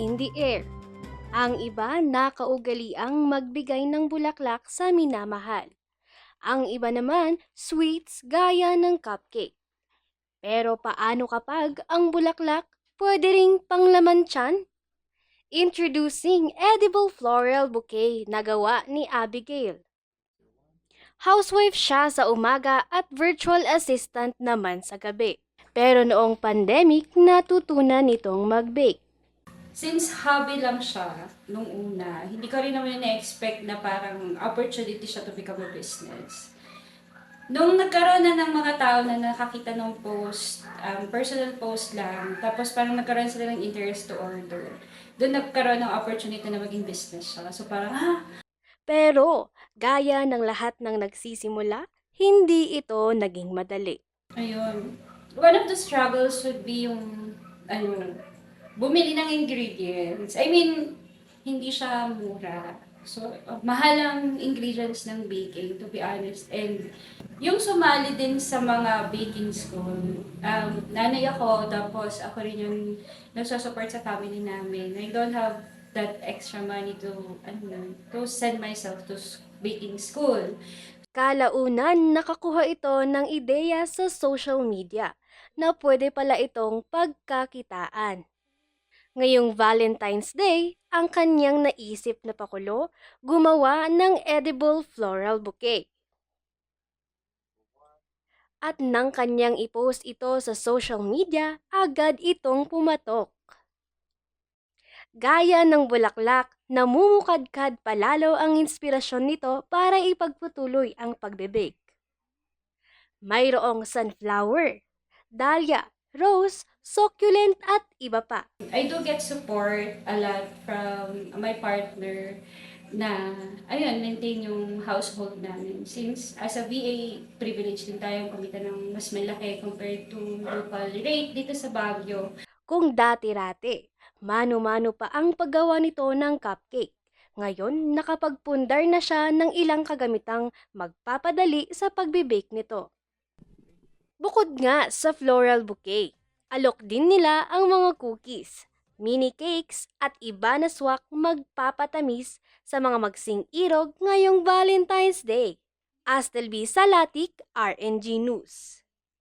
in the air. Ang iba nakaugaliang magbigay ng bulaklak sa minamahal. Ang iba naman, sweets gaya ng cupcake. Pero paano kapag ang bulaklak pwede ring panglaman tiyan? Introducing Edible Floral Bouquet na gawa ni Abigail. Housewife siya sa umaga at virtual assistant naman sa gabi. Pero noong pandemic, natutunan nitong mag-bake. Since hobby lang siya nung una, hindi ko rin naman na-expect na parang opportunity siya to become a business. Nung nagkaroon na ng mga tao na nakakita ng post, personal post lang, tapos parang nagkaroon sila ng interest to order, doon nagkaroon ng opportunity na maging business siya. So parang, Pero, gaya ng lahat ng nagsisimula, hindi ito naging madali. ayun. One of the struggles would be yung, ano, bumili ng ingredients. I mean, hindi siya mura. So, mahal ang ingredients ng baking, to be honest. And yung sumali din sa mga baking school, nanay ako, tapos ako rin yung nagsusupport sa family namin. I don't have that extra money to send myself to baking school. Kalaunan, nakakuha ito ng ideya sa social media na pwede pala itong pagkakitaan. Ngayong Valentine's Day, ang kanyang naisip na pakulo, gumawa ng edible floral bouquet. At nang kanyang ipost ito sa social media, agad itong pumatok. Gaya ng bulaklak, namumukadkad palalo ang inspirasyon nito para ipagpatuloy ang pagbebake. Mayroong sunflower, dahlia, rose, succulent at iba pa. I do get support a lot from my partner na, ayun, maintain yung household namin. Since as a VA, privilege din tayong kumita ng mas malaki compared to local rate dito sa Baguio. Kung dati-rati, mano-mano pa ang paggawa nito ng cupcake. Ngayon, nakapagpundar na siya ng ilang kagamitang magpapadali sa pagbibake nito. Bukod nga sa floral bouquet, alok din nila ang mga cookies, mini cakes at iba na swak magpapatamis sa mga magsing irog ngayong Valentine's Day. Astelby Salatik, RNG News.